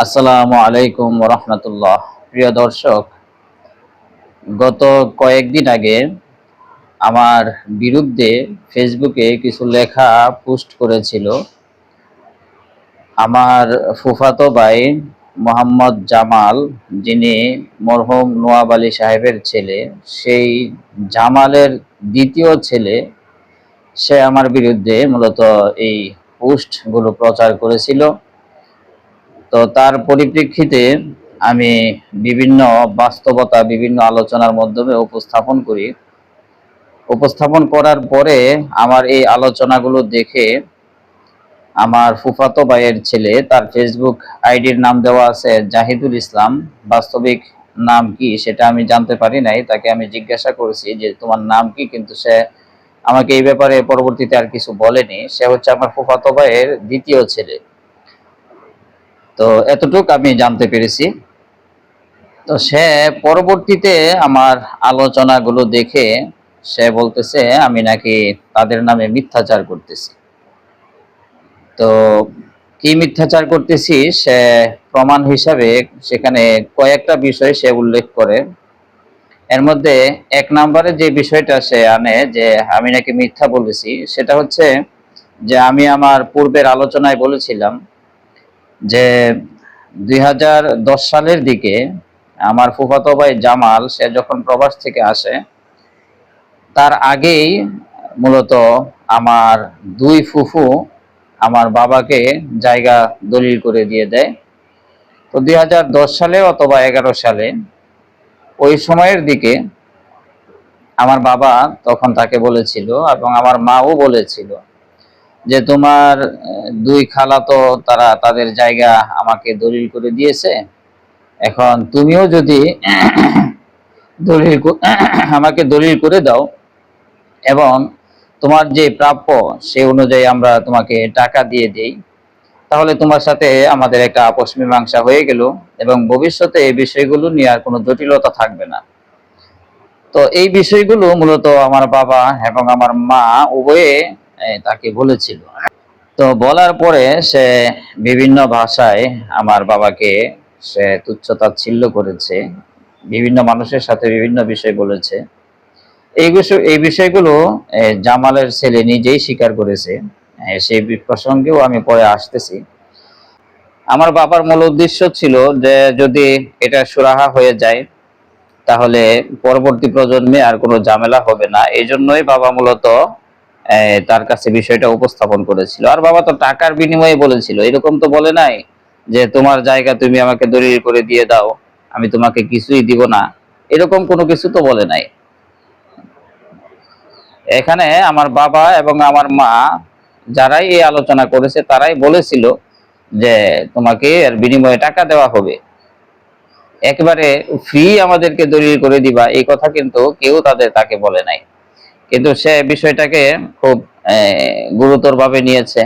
আসসালামু আলাইকুম রহমতুল্লাহ। প্রিয় দর্শক, গত কয়েকদিন আগে আমার বিরুদ্ধে ফেসবুকে কিছু লেখা পোস্ট করেছিল আমার ফুফাতো ভাই মোহাম্মদ জামাল, যিনি মরহুম নোয়াব আলী সাহেবের ছেলে। সেই জামালের দ্বিতীয় ছেলে, সে আমার বিরুদ্ধে মূলত এই পোস্টগুলো প্রচার করেছিল। তো তার পরিপ্রেক্ষিতে আমি বিভিন্ন বাস্তবতা, বিভিন্ন আলোচনার মাধ্যমে উপস্থাপন করার পরে আমার এই আলোচনাগুলো দেখে আমার ফুফাতো ভাইয়ের ছেলে, তার ফেসবুক আইডির নাম দেওয়া আছে জাহিদুল ইসলাম, বাস্তবিক নাম কি সেটা আমি জানতে পারি নাই। তাকে আমি জিজ্ঞাসা করেছি যে তোমার নাম কি, কিন্তু সে আমাকে এই ব্যাপারে পরবর্তীতে আর কিছু বলেনি। সে হচ্ছে আমার ফুফাতো ভাইয়ের দ্বিতীয় ছেলে। তো এতটুকু আমি জানতে পেরেছি। তো সে পরবর্তীতে আমার আলোচনাগুলো দেখে সে বলতেছে আমি নাকি তাদের নামে মিথ্যাচার করতেছি। তো কি মিথ্যাচার করতেছি সে প্রমাণ হিসাবে সেখানে কয়েকটা বিষয় সে উল্লেখ করে। এর মধ্যে এক নম্বরে যে বিষয়টা সে আনে যে আমি নাকি মিথ্যা বলেছি, সেটা হচ্ছে যে আমি আমার পূর্বের আলোচনায় বলেছিলাম যে 2010 সালের দিকে আমার ফুফাতো ভাই জামাল সে যখন প্রবাস থেকে আসে, তার আগেই মূলত আমার দুই ফুফু আমার বাবাকে জায়গা দলিল করে দিয়ে দেয়। তো 2010 সালে অথবা 11 সালে ওই সময়ের দিকে আমার বাবা তখন তাকে বলেছিল এবং আমার মাও বলেছিল যে তোমার দুই খালাতো তারা তাদের জায়গা আমাকে দলিল করে দিয়েছে, এখন তুমিও যদি আমাকে দলিল করে দাও এবং তোমার যে প্রাপ্য সে অনুযায়ী আমরা তোমাকে টাকা দিয়ে দেই, তাহলে তোমার সাথে আমাদের একটা আপোষ মীমাংসা হয়ে গেল এবং ভবিষ্যতে এই বিষয়গুলো নিয়ে আর কোনো জটিলতা থাকবে না। তো এই বিষয়গুলো মূলত আমার বাবা এবং আমার মা উভয়ে তাকে বলেছিল। তো বলার পরে সে বিভিন্ন ভাষায় আমার বাবাকে সে তুচ্ছ-তাচ্ছিল্য করেছে, বিভিন্ন মানুষের সাথে বিভিন্ন বিষয় বলেছে। এই বিষয়গুলো জামালের ছেলে নিজেই স্বীকার করেছে। সেই প্রসঙ্গেও আমি পরে আসতেছি। আমার বাবার মূল উদ্দেশ্য ছিল যে যদি এটা সুরাহা হয়ে যায় তাহলে পরবর্তী প্রজন্মে আর কোনো ঝামেলা হবে না। এই জন্যই বাবা মূলত তার কাছে বিষয়টা উপস্থাপন করেছিল। আর বাবা তো টাকার বিনিময়ে বলেছিল, এরকম তো বলে নাই যে তোমার জায়গা তুমি আমাকে দলিল করে দিয়ে দাও, আমি তোমাকে কিছুই দিব না, এরকম কোনো কিছু তো বলে নাই। এখানে আমার বাবা এবং আমার মা যারাই এই আলোচনা করেছে তারাই বলেছিল যে তোমাকে এর বিনিময়ে টাকা দেওয়া হবে, একেবারে ফ্রি আমাদেরকে দলিল করে দিবা, এই কথা কিন্তু কেউ তাকে বলে নাই। কিন্তু সে বিষয়টাকে খুব গুরুতর ভাবে নিয়েছে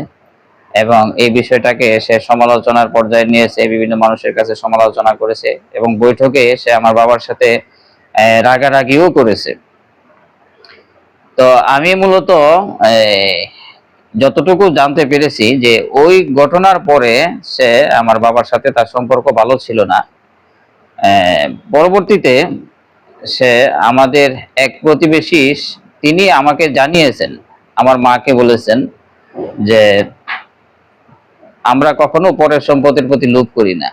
এবং এই বিষয়টাকে সে সমালোচনার পর্যায়ে নিয়েছে, বিভিন্ন মানুষের কাছে সমালোচনা করেছে এবং বৈঠকে সে আমার বাবার সাথে রাগারাগিও করেছে। তো আমি মূলত যতটুকু জানতে পেরেছি যে ওই ঘটনার পরে সে আমার বাবার সাথে তার সম্পর্ক ভালো ছিল না। পরবর্তীতে সে আমাদের এক প্রতিবেশী, তিনি আমাকে জানিয়েছেন, আমার মাকে বলেছেন যে আমরা কখনো পরের সম্পত্তির প্রতি লোভ করি না।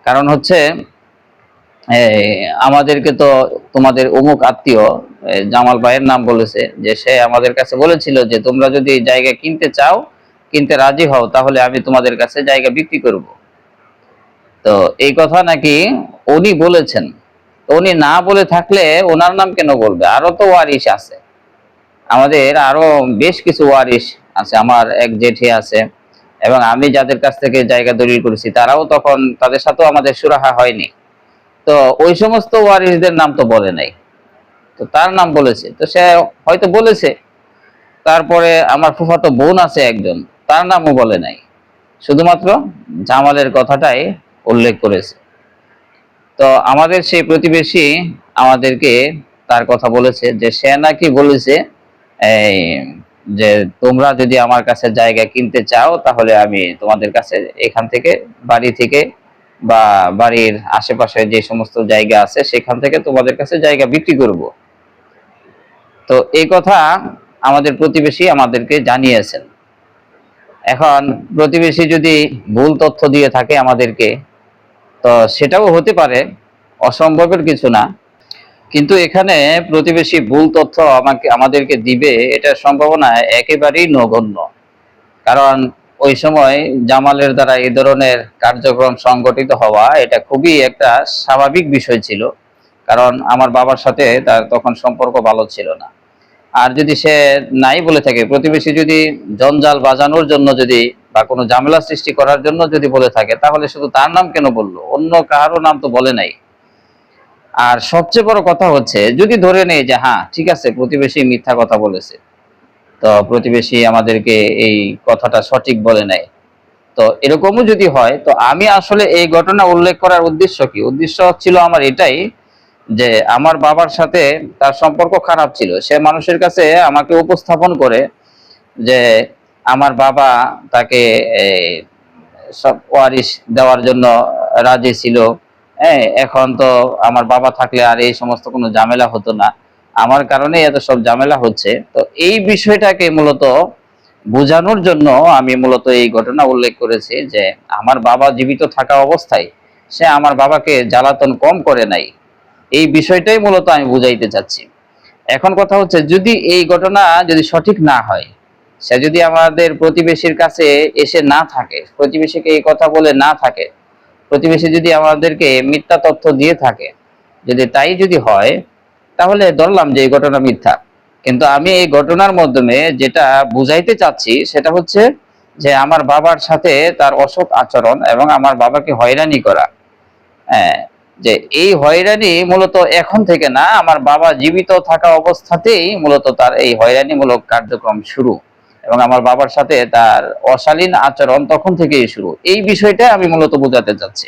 কারণ হচ্ছে আমাদেরকে তো তোমাদের অমুক আত্মীয় জামাল ভাইয়ের নাম বলেছে যে সে আমাদের কাছে বলেছিল যে তোমরা যদি জায়গা কিনতে চাও, কিনতে রাজি হও, তাহলে আমি তোমাদের কাছে জায়গা বিক্রি করব। তো এই কথা নাকি উনি বলেছেন। তো উনি না বলে থাকলে ওনার নাম কেন বলবে? আরো তো ওয়ারিশ আছে, আমাদের আরো বেশ কিছু ওয়ারিশ আছে, আমার এক জেঠি আছে এবং আমি যাদের কাছ থেকে জায়গা দলিল করেছি তারাও তখন, তাদের সাথেও আমাদের সুরাহা হয়নি। তো ওই সমস্ত ওয়ারিশদের নাম তো বলে নাই, তো তার নাম বলেছে, তো সে হয়তো বলেছে। তারপরে আমার ফুফাতো বোন আছে একজন, তার নামও বলে নাই, শুধুমাত্র জামালের কথাটাই উল্লেখ করেছে। তো আমাদের সেই প্রতিবেশী আমাদেরকে তার কথা বলেছে যে সে নাকি বলেছে এই যে তোমরা যদি আমার কাছে জায়গা কিনতে চাও তাহলে আমি তোমাদের কাছে এখান থেকে, বাড়ি থেকে বা বাড়ির আশেপাশে যে সমস্ত জায়গা আছে সেখান থেকে তোমাদের কাছে জায়গা বিক্রি করব। তো এই কথা আমাদের প্রতিবেশী আমাদেরকে জানিয়েছেন। এখন প্রতিবেশী যদি ভুল তথ্য দিয়ে থাকে আমাদেরকে, তো সেটাও হতে পারে, অসম্ভবের কিছু না। কিন্তু এখানে প্রতিবেশী ভুল তথ্য আমাদেরকে দিবে, এটার সম্ভাবনা একেবারেই নগণ্য। কারণ ওই সময় জামালের দ্বারা এই ধরনের কার্যক্রম সংগঠিত হওয়া এটা খুবই একটা স্বাভাবিক বিষয় ছিল। কারণ আমার বাবার সাথে তার তখন সম্পর্ক ভালো ছিল না। আর যদি সে নাই বলে থাকে, প্রতিবেশী যদি জঞ্জাল বাজানোর জন্য যদি বা কোনো ঝামেলা সৃষ্টি করার জন্য যদি বলে থাকে, তাহলে শুধু তার নাম কেন বললো, অন্য কারো নাম তো বলে নাই। আর সবচেয়ে বড় কথা হচ্ছে, যদি ধরে নেই যে হ্যাঁ ঠিক আছে প্রতিবেশী মিথ্যা কথা বলেছে, তো প্রতিবেশী আমাদেরকে এই কথাটা সঠিক বলে নাই, তো এরকমও যদি হয়, তো আমি আসলে এই ঘটনা উল্লেখ করার উদ্দেশ্য কি? উদ্দেশ্য ছিল আমার এটাই যে আমার বাবার সাথে তার সম্পর্ক খারাপ ছিল, সে মানুষের কাছে আমাকে উপস্থাপন করে যে আমার বাবা তাকে সব ওয়ারিশ দেওয়ার জন্য রাজি ছিল। হ্যাঁ, এখন তো আমার বাবা থাকলে আর এই সমস্ত কোনো ঝামেলা হতো না, আমার কারণে এত সব ঝামেলা হচ্ছে। তো এই বিষয়টাকে মূলত বোঝানোর জন্য আমি মূলত এই ঘটনা উল্লেখ করেছি যে আমার বাবা জীবিত থাকা অবস্থায় সে আমার বাবাকে জ্বালাতন কম করে নাই। এই বিষয়টাই মূলত আমি বুঝাইতে চাচ্ছি। এখন কথা হচ্ছে, যদি এই ঘটনা যদি সঠিক না হয়, সে যদি আমাদের প্রতিবেশীর কাছে এসে না থাকে, প্রতিবেশীকে এই কথা বলে না থাকে, প্রতিবেশী যদি আমাদেরকে মিথ্যা তথ্য দিয়ে থাকে, যদি তাই যদি হয়, তাহলে ধরলাম যে এই ঘটনা মিথ্যা। কিন্তু আমি এই ঘটনার মাধ্যমে যেটা বুঝাইতে চাচ্ছি সেটা হচ্ছে যে আমার বাবার সাথে তার অসৎ আচরণ এবং আমার বাবাকে হয়রানি করা, হ্যাঁ, যে এই হয়রানি মূলত এখন থেকে না, আমার বাবা জীবিত থাকা অবস্থাতেই মূলত তার এই হয়রানিমূলক কার্যক্রম শুরু, এবং আমার বাবার সাথে তার অশালীন আচরণ তখন থেকেই শুরু। এই বিষয়টা আমি মূলত বোঝাতে চাচ্ছি।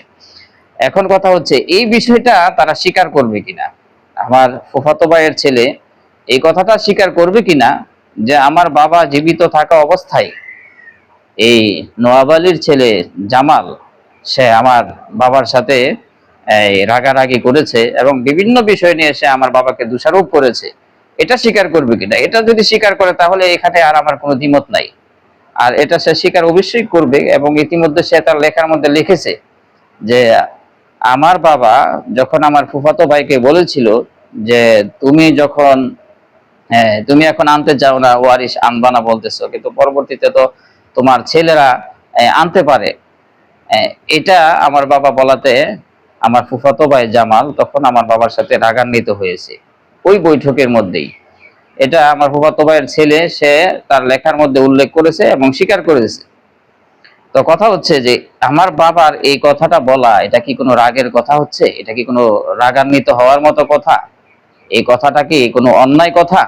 এখন কথা হচ্ছে, এই বিষয়টা তারা স্বীকার করবে কিনা, আমার ফুফাতো ভাইয়ের ছেলে এই কথাটা স্বীকার করবে কিনা যে আমার বাবা জীবিত থাকা অবস্থায় এই নওয়াব আলীর ছেলে জামাল সে আমার বাবার সাথে এই রাগারাগি করেছে এবং বিভিন্ন বিষয় নিয়ে সে আমার বাবাকে দোষারোপ করেছে, এটা স্বীকার করবে কিনা? এটা যদি স্বীকার করে তাহলে এখানে আর আমার কোনো দ্বিমত নাই। আর এটা সে স্বীকার অবশ্যই করবে, এবং ইতিমধ্যে সে তার লেখার মধ্যে লিখেছে যে আমার বাবা যখন আমার ফুফাতো ভাইকে বলেছিল যে তুমি যখন, হ্যাঁ, তুমি এখন আনতে চাও না, ওয়ারিশ আনবা না বলতেছো, কিন্তু পরবর্তীতে তো তোমার ছেলেরা আনতে পারে, এটা আমার বাবা বলাতে আমার ফুফাতো ভাই জামাল তখন আমার বাবার সাথে রাগান্বিত হয়েছে ওই বৈঠকের মধ্যেই। এটা আমার ফুফাতো ভাইয়ের ছেলে সে তার লেখার মধ্যে উল্লেখ করেছে এবং স্বীকার করেছে। তো কথা হচ্ছে যে আমার বাবার এই কথাটা বলা, এটা কি কোনো রাগের কথা হচ্ছে? এটা কি কোনো রাগান্বিত হওয়ার মতো কথা? এই কথাটা কি কোনো অন্যায় কথা?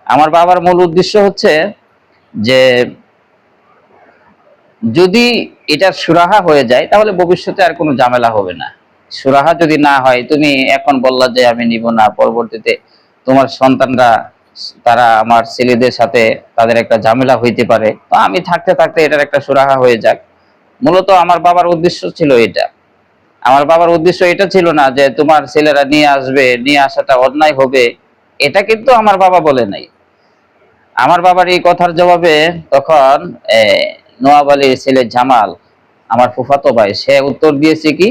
আমার বাবার মূল উদ্দেশ্য হচ্ছে যে যদি এটা সুরাহা হয়ে যায় তাহলে ভবিষ্যতে আর কোনো ঝামেলা হবে না। সুরাহা যদি না হয়, তুমি এখন বললা যে আমি নিব না, পরবর্তীতে তোমার সন্তানরা তারা আমার ছেলেদের সাথে তাদের একটা ঝামেলা হইতে পারে, তো আমি থাকতে থাকতে এটার একটা সুরাহা হয়ে যাক। মূলত আমার বাবার উদ্দেশ্য ছিল এটা। আমার বাবার উদ্দেশ্য এটা ছিল না যে তোমার ছেলেরা নিয়ে আসবে, নিয়ে আসাটা অন্যায় হবে, এটা কিন্তু আমার বাবা বলে নাই। আমার বাবার এই কথার জবাবে তখন নওয়াব আলীর ছেলে জামাল আমার ফুফাতো ভাই সে উত্তর দিয়েছে কি,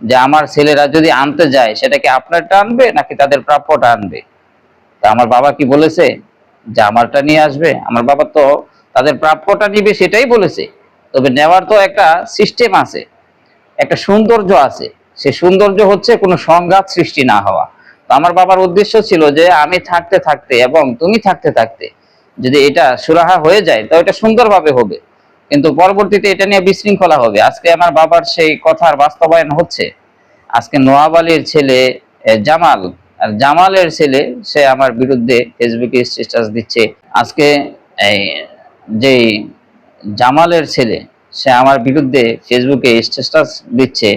যে আমার ছেলেরা যদি আনতে যায় সেটা কি আপনারটা আনবে নাকি তাদের প্রাপ্যটা আনবে? তা আমার বাবা কি বলেছে যে আমারটা নিয়ে আসবে? আমার বাবা তো তাদের প্রাপ্যটা নিবে সেটাই বলেছে। তবে নেওয়ার তো একটা সিস্টেম আছে, একটা সৌন্দর্য আছে। সে সৌন্দর্য হচ্ছে কোনো সংঘাত সৃষ্টি না হওয়া। তো আমার বাবার উদ্দেশ্য ছিল যে আমি থাকতে থাকতে এবং তুমি থাকতে থাকতে যদি এটা সুরাহা হয়ে যায় তো এটা সুন্দরভাবে হবে, কিন্তু পরবর্তীতে এটা নিয়ে বিশৃঙ্খলা হবে। আজকে আমার বাবার সেই কথার বাস্তবায়ন হচ্ছে। আজকে নওয়াব আলীর ছেলে জামাল, আর জামালের ছেলে সে আমার বিরুদ্ধে ফেসবুকে স্ট্যাটাস দিচ্ছে। আজকে এই যে জামালের ছেলে সে আমার বিরুদ্ধে ফেসবুকে স্ট্যাটাস দিচ্ছে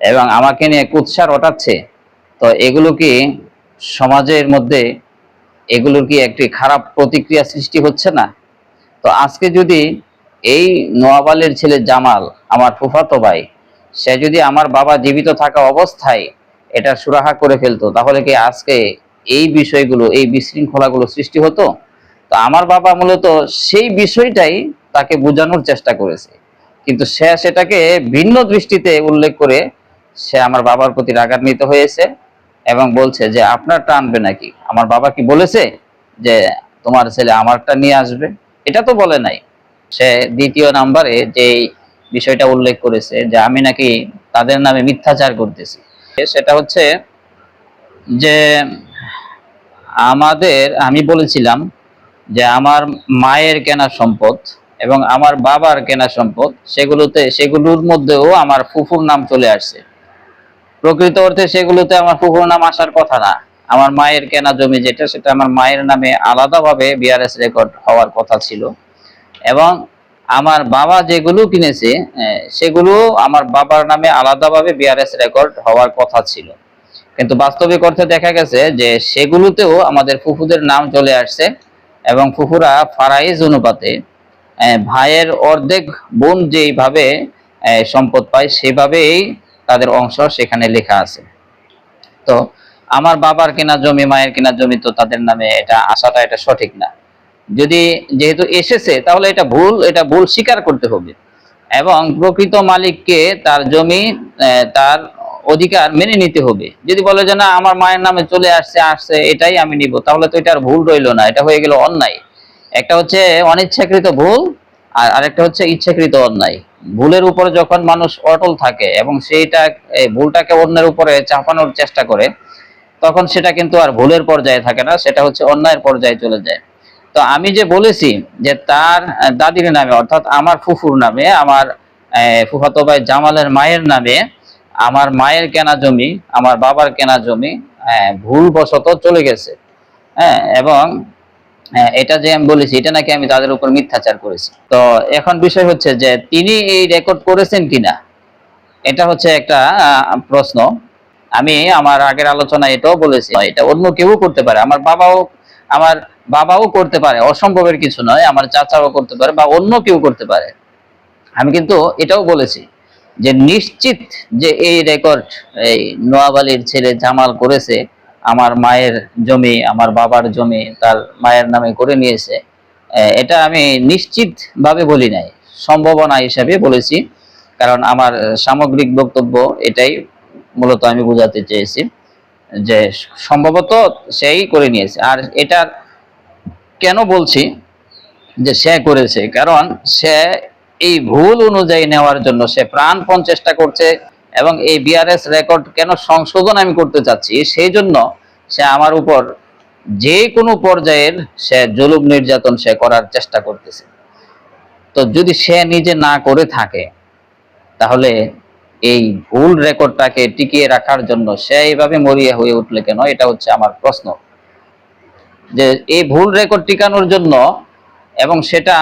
এবং আমাকে নিয়ে কুৎসা রটাচ্ছে। তো এগুলো কি সমাজের মধ্যে এগুলোর কি একটি খারাপ প্রতিক্রিয়া সৃষ্টি হচ্ছে না? তো আজকে যদি এই নওয়াব আলীর ছেলে জামাল, আমার ফুফাতো ভাই, সে যদি আমার বাবা জীবিত থাকা অবস্থায় এটা সুরাহা করে ফেলতো, তাহলে কি আজকে এই বিষয়গুলো, এই বিশৃঙ্খলাগুলো সৃষ্টি হতো? তো আমার বাবা মূলত সেই বিষয়টাই তাকে বোঝানোর চেষ্টা করেছে, কিন্তু সে সেটাকে ভিন্ন দৃষ্টিতে উল্লেখ করে সে আমার বাবার প্রতি রাগান্বিত হয়েছে এবং বলছে যে আপনারটা আনবে নাকি? আমার বাবা কি বলেছে যে তোমার ছেলে আমারটা নিয়ে আসবে? এটা তো বলে নাই। সে দ্বিতীয় নাম্বারে যে বিষয়টা উল্লেখ করেছে যে আমি নাকি তাদের নামে মিথ্যাচার করতেছি, সেটা হচ্ছে যে আমি বলেছিলাম যে আমার মায়ের কেনা সম্পদ এবং আমার বাবার কেনা সম্পদ, সেগুলোর মধ্যেও আমার ফুফুর নাম চলে আসছে। প্রকৃত অর্থে সেগুলোতে আমার ফুফুর নাম আসার কথা না। আমার মায়ের কেনা জমি যেটা, সেটা আমার মায়ের নামে আলাদাভাবে বিআরএস রেকর্ড হওয়ার কথা ছিল, এবং আমার বাবা যেগুলো কিনেছে সেগুলো আমার বাবার নামে আলাদাভাবে বিআরএস রেকর্ড হওয়ার কথা ছিল। কিন্তু বাস্তবিক অর্থে দেখা গেছে যে সেগুলোতেও আমাদের ফুফুদের নাম চলে আসছে, এবং ফুফুরা ফারাইজ অনুপাতে ভাইয়ের অর্ধেক বোন যেইভাবে সম্পদ পায় সেভাবেই তাদের অংশ সেখানে লেখা আছে। তো আমার বাবার কেনা জমি, মায়ের কেনা জমি, তো তাদের নামে এটা আসাটা এটা সঠিক না। যেহেতু এসেছে তাহলে এটা ভুল স্বীকার করতে হবে এবং প্রকৃত মালিককে তার জমি, তার অধিকার মেনে নিতে হবে। যদি বলে যে না আমার মায়ের নামে চলে আসছে এটাই আমি নিব, তাহলে তো এটা আর ভুল রইলো না, এটা হয়ে গেল অন্যায়। একটা হচ্ছে অনিচ্ছাকৃত ভুল, আর আরেকটা হচ্ছে ইচ্ছাকৃত অন্যায়। ভুলের উপর যখন মানুষ অটল থাকে এবং এই ভুলটাকে অন্যের উপরে চাপানোর চেষ্টা করে, তখন সেটা কিন্তু আর ভুলের পর্যায়ে থাকে না, সেটা হচ্ছে অন্যায়ের পর্যায়ে চলে যায়। তো আমি যে বলেছি যে তার দাদির নামে, অর্থাৎ আমার ফুফুর নামে, আমার ফুফাতো ভাই জামালের মায়ের নামে আমার মায়ের কেনা জমি, আমার বাবার কেনা জমি ভুলবশত চলে গেছে। এবং এটা যে আমি বলেছি এটা নাকি আমি তাদের উপর মিথ্যাচার করেছি। তো এখন বিষয় হচ্ছে যে তিনি এই রেকর্ড করেছেন কিনা, এটা হচ্ছে একটা প্রশ্ন। আমি আমার আগের আলোচনায় এটাও বলেছি, এটা অন্য কেউ করতে পারে, আমার বাবাও করতে পারে, অসম্ভবের কিছু নয়, আমার চাচাও করতে পারে বা অন্য কেউ করতে পারে। আমি কিন্তু এটাও বলেছি যে নিশ্চিত যে এই রেকর্ড এই নওয়াব আলীর ছেলে জামাল করেছে, আমার মায়ের জমি, আমার বাবার জমি তার মায়ের নামে করে নিয়েছে, এটা আমি নিশ্চিত ভাবে বলি নাই, সম্ভাবনা হিসাবে বলেছি। কারণ আমার সামগ্রিক বক্তব্য এটাই মূলত আমি বোঝাতে চেয়েছি যে সম্ভবত সেই করে নিয়েছে। আর এটা কেন বলছি যে সে করেছে, কারণ সে এই ভুল অনুযায়ী নেওয়ার জন্য সে প্রাণপণ চেষ্টা করছে, এবং এই বিআরএস রেকর্ড কেন সংশোধন আমি করতে চাচ্ছি সেই জন্য সে আমার উপর যে কোনো পর্যায়ের সে জুলুম নির্যাতন সে করার চেষ্টা করতেছে। তো যদি সে নিজে না করে থাকে, তাহলে এই ভুল রেকর্ডটাকে টিকিয়ে রাখার জন্য সে এইভাবে মরিয়া হয়ে উঠলে কেন, এটা হচ্ছে আমার প্রশ্ন। যে এই ভুল রেকর্ড টিকানোর জন্য এবং সেটা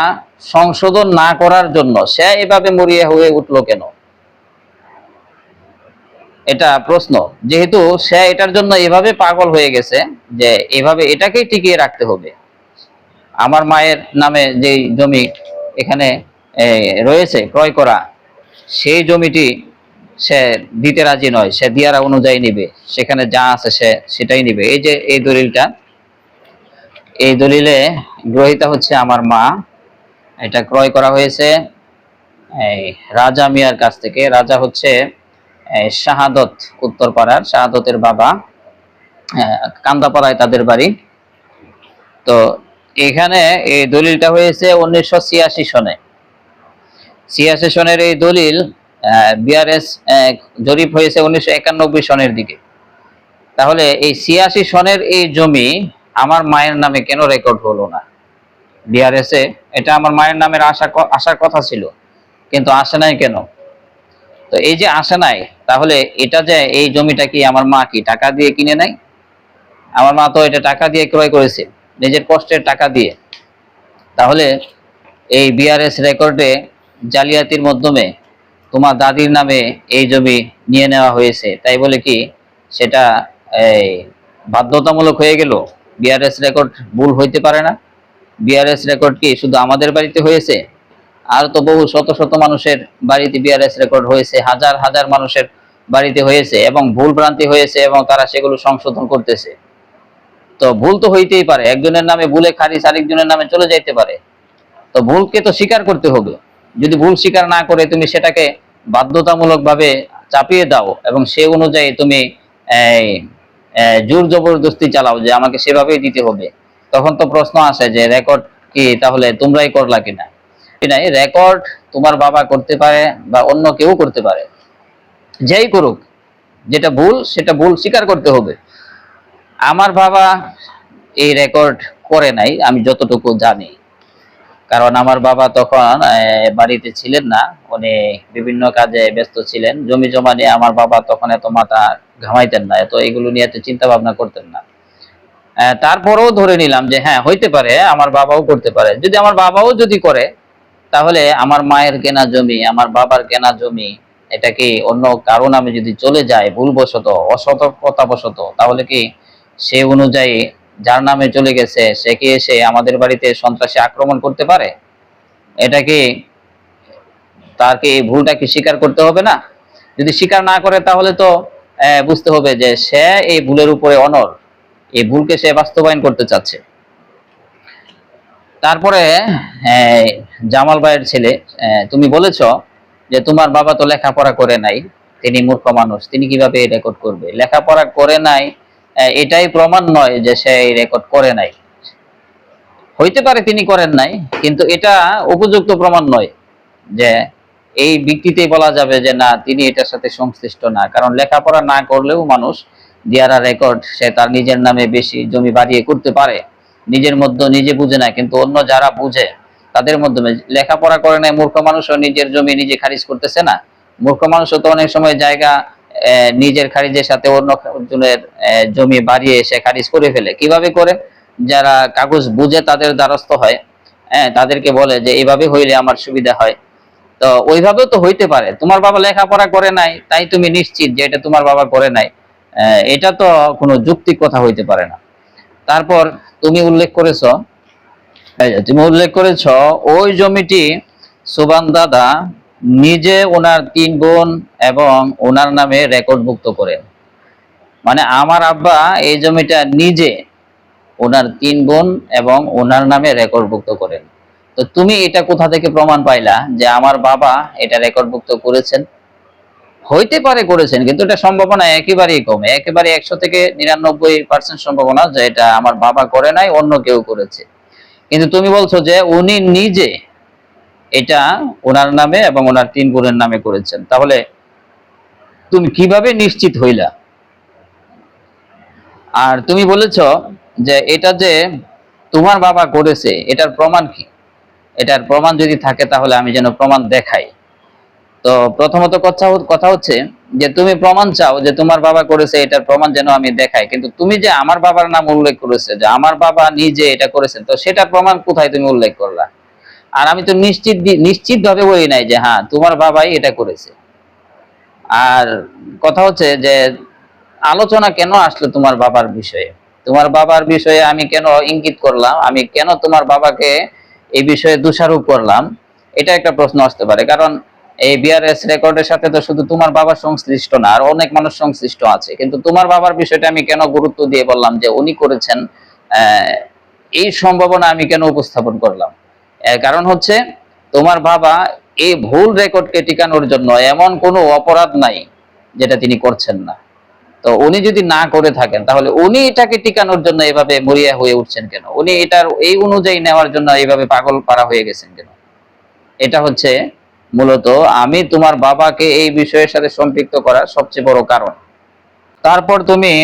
সংশোধন না করার জন্য সে এভাবে মরিয়া হয়ে উঠলো কেন, এটা প্রশ্ন। যেহেতু সে এটার জন্য এভাবে পাগল হয়ে গেছে যে এভাবে এটাকেই টিকিয়ে রাখতে হবে। আমার মায়ের নামে যে জমি এখানে রয়েছে ক্রয় করা, সেই জমিটি সে দিতে রাজি নয়, সে দিয়ারা অনুযায়ী নিবে, সেখানে যা আছে সে সেটাই নিবে। এই যে এই দলিলটা, এই দলিলে গ্রহীতা হচ্ছে আমার মা। এটা ক্রয় করা হয়েছে এই রাজা মিয়ার কাছ থেকে। রাজা হচ্ছে শাহাদত, উত্তরপাড়ার শাহাদতের বাবা, কান্দাপাড়ায় তাদের বাড়ি। তো এখানে এই দলিলটা হয়েছে 1986 সনে। 86 সনের এই দলিল বিআরএস জরিপ হয়েছে 1991 সনের দিকে। তাহলে এই 86 সনের এই জমি আমার মায়ের নামে কেন রেকর্ড হলো না বিআরএস এ? এটা আমার মায়ের নামের আসার কথা ছিল, কিন্তু আসে নাই কেন? তো এই যে আসে নাই, তাহলে এটা যে এই জমিটা কি আমার মা কি টাকা দিয়ে কিনে নাই? আমার মা তো এটা টাকা দিয়ে ক্রয় করেছে, নিজের কষ্টের টাকা দিয়ে। তাহলে এই বিআরএস রেকর্ডে জালিয়াতির মাধ্যমে তোমার দাদির নামে এই জমি নিয়ে নেওয়া হয়েছে, তাই বলে কি সেটা এই বাধ্যতামূলক হয়ে গেল? বিআরএস রেকর্ড ভুল হইতে পারে না? বিআরএস রেকর্ড কি শুধু আমাদের বাড়িতে হয়েছে? আর তো বহু শত শত মানুষের বাড়িতে বিআরএস রেকর্ড হয়েছে, হাজার হাজার মানুষের বাড়িতে হয়েছে, এবং ভুল ভ্রান্তি হয়েছে এবং তারা সেগুলো সংশোধন করতেছে। তো ভুল তো হইতেই পারে, একজনের নামে ভুলে খারিজ আরেকজনের নামে চলে যাইতে পারে। তো ভুলকে তো স্বীকার করতে হবে। যদি ভুল স্বীকার না করে তুমি সেটাকে বাধ্যতামূলক ভাবে চাপিয়ে দাও এবং সে অনুযায়ী তুমি এই, জোর জবরদস্তি চালাও যে আমাকে সেভাবেই দিতে হবে, তখন তো প্রশ্ন আসে যে রেকর্ড কি তাহলে তোমরাই করলা কিনা? নাই, রেকর্ড তোমার বাবা করতে পারে বা অন্য কেউ করতে পারে, যেই করুক, যেটা ভুল সেটা ভুল স্বীকার করতে হবে। আমার বাবা এই রেকর্ড করে নাই আমি যতটুকু জানি, কারণ আমার বাবা তখন বাড়িতে ছিলেন না, উনি বিভিন্ন কাজে ব্যস্ত ছিলেন। জমি জমা নিয়ে আমার বাবা তখন এত মাথা ঘামাইতেন না, এত এগুলো নিয়ে এত চিন্তা ভাবনা করতেন না। তারপরেও ধরে নিলাম যে হ্যাঁ হইতে পারে আমার বাবাও করতে পারে। যদি আমার বাবাও যদি করে, তাহলে আমার মায়ের কেনা জমি, আমার বাবার কেনা জমি, এটা কি অন্য কারো নামে যদি চলে যায় ভুলবশত, অসতর্কতাবশত, তাহলে কি সে অনুযায়ী যার নামে চলে গেছে সে কি এসে আমাদের বাড়িতে সন্ত্রাসী আক্রমণ করতে পারে? এটা কি তার কি এই ভুলটা কি স্বীকার করতে হবে না? যদি স্বীকার না করে তাহলে তো বুঝতে হবে যে সে এই ভুলের উপরে অনড়, এই ভুলকে সে বাস্তবায়ন করতে চাচ্ছে। তারপরে জামাল ভাইয়ের ছেলে, তুমি বলেছ যে তোমার বাবা তো লেখাপড়া করে নাই, তিনি মূর্খ মানুষ, তিনি কিভাবে রেকর্ড করবে? লেখাপড়া করে নাই এটাই প্রমাণ নয় যে সে এই রেকর্ড করে নাই। হইতে পারে তিনি করেন নাই, কিন্তু এটা উপযুক্ত প্রমাণ নয় যে এই ভিত্তিতেই বলা যাবে যে না তিনি এটার সাথে সংশ্লিষ্ট না। কারণ লেখাপড়া না করলেও মানুষ দিয়ারা রেকর্ড সে তার নিজের নামে বেশি জমি বাড়িয়ে করতে পারে। নিজের মধ্যে নিজে বুঝে না, কিন্তু অন্য যারা বুঝে তাদের মাধ্যমে। লেখাপড়া করে নাই মূর্খ মানুষও নিজের জমি নিজে খারিজ করতেছে না? মূর্খ মানুষও তো অনেক সময় জায়গা নিজের খারিজের সাথে অন্য জনের জমি বাড়িয়ে সে খারিজ করে ফেলে। কিভাবে করে? যারা কাগজ বুঝে তাদের দ্বারস্থ হয়, তাদেরকে বলে যে এইভাবে হইলে আমার সুবিধা হয়। তো ওইভাবেও তো হইতে পারে। তোমার বাবা লেখাপড়া করে নাই তাই তুমি নিশ্চিত যে এটা তোমার বাবা করে নাই? এটা তো কোনো যৌক্তিক কথা হইতে পারে না। তারপর তুমি উল্লেখ করেছো, ওই জমিটি সুবান দাদা নিজে ওনার 3 বোন এবং ওনার নামে রেকর্ডভুক্ত করেন। মানে আমার আব্বা এই জমিটা নিজে ওনার 3 বোন এবং ওনার নামে রেকর্ডভুক্ত করেন। তো তুমি এটা কোথা থেকে প্রমাণ পাইলা যে আমার বাবা এটা রেকর্ডভুক্ত করেছেন? হইতে পারে করেছেন, কিন্তু এটা সম্ভাবনা একেবারেই কম, একেবারে 100 থেকে 99% সম্ভাবনা যে এটা আমার বাবা করে নাই, অন্য কেউ করেছে। কিন্তু তুমি বলছো যে উনি নিজে এটা ওনার নামে এবং ওনার 3 বোনের নামে করেছেন, তাহলে তুমি কিভাবে নিশ্চিত হইলা? আর তুমি বলেছো যে এটা যে তোমার বাবা করেছে এটার প্রমাণ কি? এটার প্রমাণ যদি থাকে তাহলে আমি যেন প্রমাণ দেখাই। তো প্রথমত কথা হচ্ছে যে তুমি প্রমাণ চাও যে তোমার বাবা করেছে, এটার প্রমাণ যেন আমি দেখাই, কিন্তু তুমি যে আমার বাবার নাম উল্লেখ করেছে যে আমার বাবা নিজে এটা করেছেন, তো সেটা প্রমাণ কোথায় তুমি উল্লেখ করলা? আর আমি তো নিশ্চিত ভাবে বলি নাই যে হ্যাঁ তোমার বাবাই এটা করেছে। আর কথা হচ্ছে যে আলোচনা কেন আসলো তোমার বাবার বিষয়ে? তোমার বাবার বিষয়ে আমি কেন ইঙ্গিত করলাম, আমি কেন তোমার বাবাকে এই বিষয়ে দোষারোপ করলাম? এটা একটা প্রশ্ন আসতে পারে। কারণ এই বিআরএস রেকর্ডের সাথে তো শুধু তোমার বাবা সংশ্লিষ্ট না, আর অনেক মানুষ সংশ্লিষ্ট আছে। কিন্তু তোমার বাবার বিষয়টা আমি কেন গুরুত্ব দিয়ে বললাম যে উনি করেছেন, এই সম্ভাবনা আমি কেন উপস্থাপন করলাম? এর কারণ হচ্ছে তোমার বাবা এই ভুল রেকর্ডকে টিকানোর জন্য এমন কোনো অপরাধ নাই যেটা তিনি করছেন না। তো উনি যদি না করে থাকেন তাহলে উনি এটাকে টিকানোর জন্য এভাবে মরিয়া হয়ে উঠছেন কেন? উনি এটার এই অনুযায়ী নেওয়ার জন্য এইভাবে পাগল পারা হয়ে গেছেন কেন? এটা হচ্ছে মূলত আমি তোমার বাবাকে এই বিষয়ের সাথে সম্পৃক্ত করার সবচেয়ে বড় কারণ। তারপর তুমি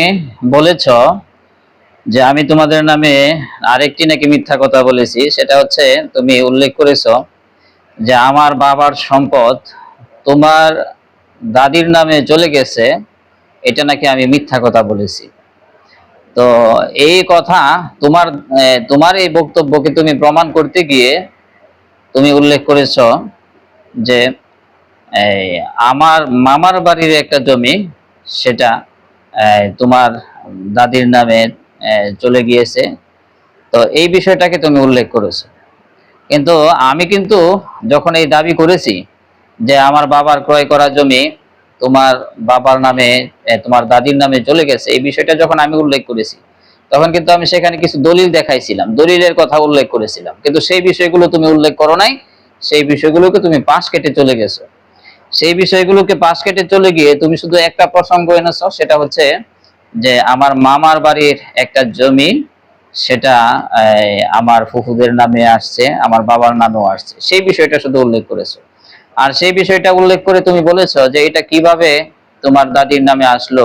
বলেছ যে আমি তোমাদের নামে আরেকটি নাকি মিথ্যা কথা বলেছি। সেটা হচ্ছে তুমি উল্লেখ করেছো যে আমার বাবার সম্পদ তোমার দাদির নামে চলে গেছে, এটা নাকি আমি মিথ্যা কথা বলেছি। তো এই কথা তোমার তোমার এই বক্তব্যকে তুমি প্রমাণ করতে গিয়ে তুমি উল্লেখ করেছ যে এই আমার মামার বাড়ির একটা জমি, সেটা তোমার দাদির নামে চলে গিয়েছে। তো এই বিষয়টাকে তুমি উল্লেখ করেছো, কিন্তু আমি কিন্তু যখন এই দাবি করেছি যে আমার বাবার ক্রয় করা জমি তোমার বাবার নামে, তোমার দাদির নামে চলে গেছে, এই বিষয়টা যখন আমি উল্লেখ করেছি, তখন কিন্তু আমি সেখানে কিছু দলিল দেখাইছিলাম, দলিলের কথা উল্লেখ করেছিলাম, কিন্তু সেই বিষয়গুলো তুমি উল্লেখ করো নাই। সেই বিষয়গুলোকে তুমি পাশ কেটে চলে গেছো। সেই বিষয়গুলোকে পাশ কেটে চলে গিয়ে তুমি শুধু একটা প্রসঙ্গ এনেছো, সেটা হচ্ছে যে আমার মামার বাড়ির একটা জমি, সেটা আমার ফুফুদের নামে আসছে, আমার বাবার নামেও আসছে, সেই বিষয়টা শুধু উল্লেখ করেছো। আর সেই বিষয়টা উল্লেখ করে তুমি বলেছো যে এটা কিভাবে তোমার দাদির নামে আসলো,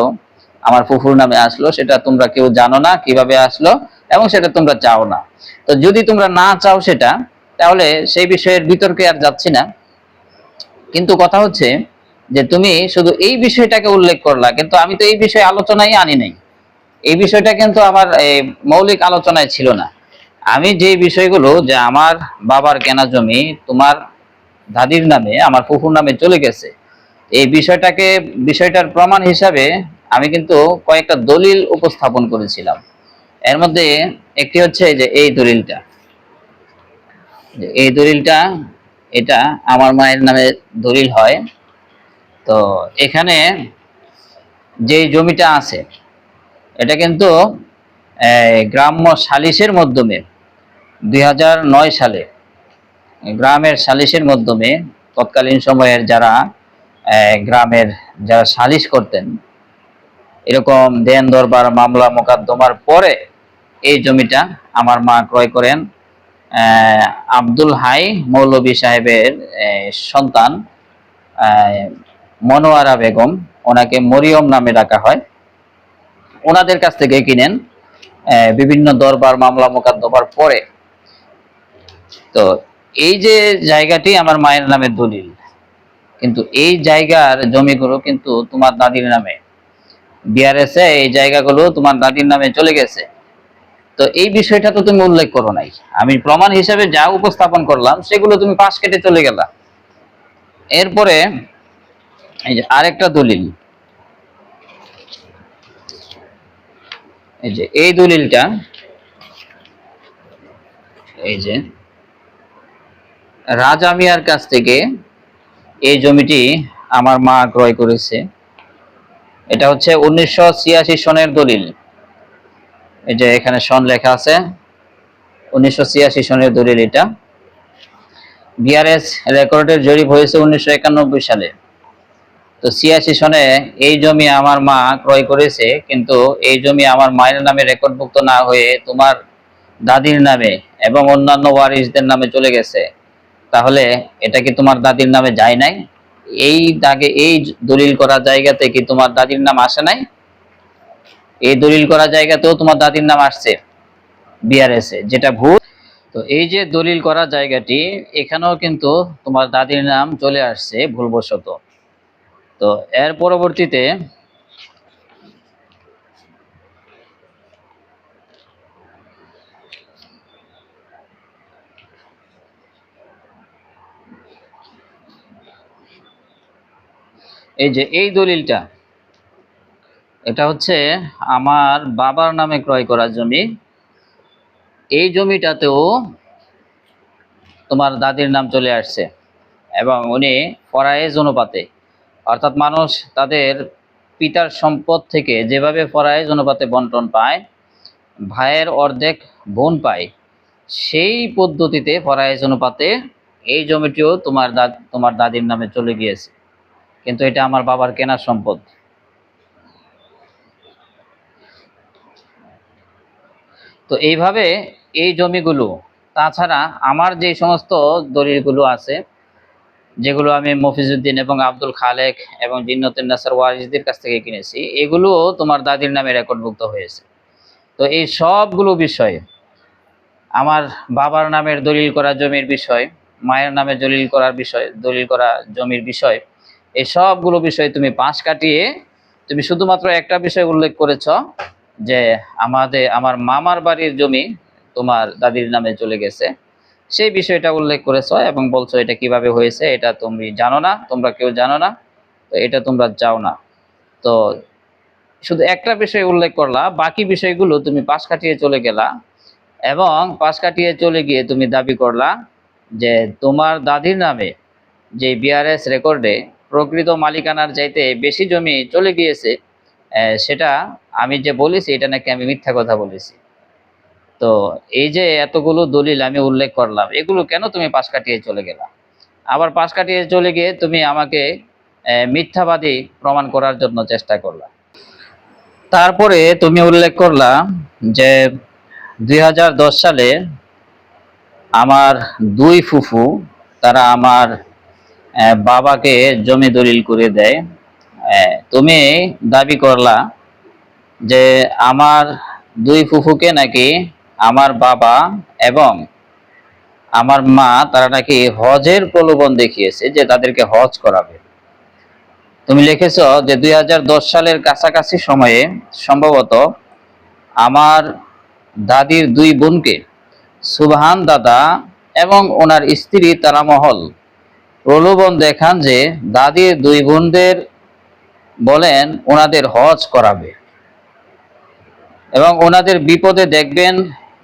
আমার ফুফুর নামে আসলো, সেটা তোমরা কেউ জানো না কিভাবে আসলো, এবং সেটা তোমরা চাও না। তো যদি তোমরা না চাও সেটা, তাহলে সেই বিষয়ের বিতর্কে আর যাচ্ছি না। কিন্তু কথা হচ্ছে যে তুমি শুধু এই বিষয়টাকে উল্লেখ করলা, কিন্তু আমি তো এই বিষয়ে আলোচনায় আনি নাই। এই বিষয়টা কিন্তু আমার মৌলিক আলোচনায় ছিল না। আমি যে বিষয়গুলো, যে আমার বাবার কেনা জমি তোমার দাদির নামে, আমার ফুফুর নামে চলে গেছে, এই বিষয়টার প্রমাণ হিসাবে আমি কিন্তু কয়েকটা দলিল উপস্থাপন করেছিলাম। এর মধ্যে একটি হচ্ছে যে এই দলিলটা, এই দলিলটা, এটা আমার মায়ের নামে দলিল হয়। তো এখানে যে জমিটা আছে, এটা কিন্তু গ্রাম্য সালিশের মাধ্যমে 2009 সালে গ্রামের সালিশের মাধ্যমে, তৎকালীন সময়ের যারা গ্রামের যারা সালিশ করতেন, এরকম দেন দরবার মামলা মোকদ্দমার পরে এই জমিটা আমার মা ক্রয় করেন আব্দুল হাই মৌলভী সাহেবের সন্তান মনোয়ারা বেগম, ওনাকে মরিয়ম নামে ডাকা হয়, ওনাদের কাছ থেকে কিনেন বিভিন্ন দরবার মামলা মোকদ্দমার পরে। তো এই যে জায়গাটি আমার মায়ের নামে দলিল, কিন্তু এই জায়গার জমিগুলো কিন্তু তোমার দাদির নামে, বিআরএসে এই জায়গাগুলো তোমার দাদির নামে চলে গেছে। তো এই বিষয়টা তো তুমি উল্লেখ করো নাই। আমি প্রমাণ হিসেবে যা উপস্থাপন করলাম সেগুলো তুমি পাশ কেটে চলে গেলা। এরপরে এই যে আরেকটা দলিল, এই যে এই দলিলটা, এই যে রাজা মিয়ার কাছ থেকে এই জমিটি আমার মা ক্রয় করেছে। এটা হচ্ছে 1986 সনের দলিল। এই যে এখানে সন লেখা আছে, 1986 সনের দলিল এটা। বিআরএস রেকর্ডের জরিপ হয়েছে 1991 সালে। তো 86 সনে এই জমি আমার মা ক্রয় করেছে, কিন্তু এই জমি আমার মায়ের নামে রেকর্ডভুক্ত না হয়ে তোমার দাদির নামে এবং অন্যান্য ওয়ারিসদের নামে চলে গেছে। তাহলে এটা কি তোমার দাদির নামে যায় নাই? এই দাগে, এই দলিল করা জায়গাতে কি তোমার দাদির নাম আসে নাই? এই দলিল করা জায়গাতেও তোমার দাদির নাম আসছে বিআরএস এ, যেটা ভুল। তো এই যে দলিল করা জায়গাটি, এখানেও কিন্তু তোমার দাদির নাম চলে আসছে ভুলবশত। তো এর পরবর্তীতে এই যে এই দলিলটা, এটা হচ্ছে আমার বাবার নামে ক্রয় করা জমি। এই জমিটাতেও তোমার দাদির নাম চলে আসছে, এবং উনি ফরায়েজ অনুপাতে, অর্থাৎ মানুষ তাদের পিতার সম্পদ থেকে যেভাবে ফরায়েজ অনুপাতে বন্টন পায়, ভাইয়ের অর্ধেক বোন পায়, সেই পদ্ধতিতে ফরায়েজ অনুপাতে এই জমিটিও তোমার দাদির নামে চলে গিয়েছে, কিন্তু এটা আমার বাবার কেনা সম্পদ। তো এইভাবে এই জমিগুলো, তাছাড়া আমার যে সমস্ত দলিলগুলো আছে, যেগুলো আমি মফিজউদ্দিন এবং আব্দুল খালেক এবং জিন্নতুন নাসার ওয়ারিসদের কাছ থেকে কিনেছি, এগুলোও তোমার দাদির নামে রেকর্ডভুক্ত হয়েছে। তো এই সবগুলো বিষয়, আমার বাবার নামের দলিল করা জমির বিষয়, মায়ের নামে দলিল করা জমির বিষয়, এই সবগুলো বিষয় তুমি পাশ কাটিয়ে তুমি শুধুমাত্র একটা বিষয় উল্লেখ করেছ, যে আমার মামার বাড়ির জমি তোমার দাদির নামে চলে গেছে। সেই বিষয়টা উল্লেখ করেছ এবং বলছো এটা কিভাবে হয়েছে এটা তুমি জানো না, তোমরা কেউ জানো না, তো এটা তোমরা চাও না। তো শুধু একটা বিষয় উল্লেখ করলা, বাকি বিষয়গুলো তুমি পাশ কাটিয়ে চলে গেলা, এবং পাশ কাটিয়ে চলে গিয়ে তুমি দাবি করলা যে তোমার দাদির নামে যে বিআরএস রেকর্ডে প্রকৃত মালিকানার চাইতে বেশি জমি চলে গিয়েছে, সেটা আমি যে বলেছি এটা নাকি আমি মিথ্যা কথা বলেছি। তো এই যে এতগুলো দলিল আমি উল্লেখ করলাম, এগুলো কেন তুমি পাশ কাটিয়ে চলে গেলা? আবার পাশ কাটিয়ে চলে গিয়ে তুমি আমাকে মিথ্যাবাদী প্রমাণ করার জন্য চেষ্টা করলা। তারপরে তুমি উল্লেখ করলা যে 2010 সালে আমার দুই ফুফু তারা আমার বাবাকে জমি দলিল করে দেয়। তুমি দাবি করলা যে আমার দুই ফুফুকে নাকি আমার বাবা এবং আমার মা তারা নাকি হজের প্রলোভন দেখিয়েছে, যে তাদেরকে হজ করাবে। তুমি লিখেছো যে 2010 সালের কাছাকাছি সময়ে সম্ভবত আমার দাদির দুই বোনকে সুবহান দাদা এবং ওনার স্ত্রী তারামহল প্রলোভন দেখান যে দাদির দুই বোনদের বলেন ওনাদের হজ করাবে এবং ওনাদের বিপদে দেখবেন,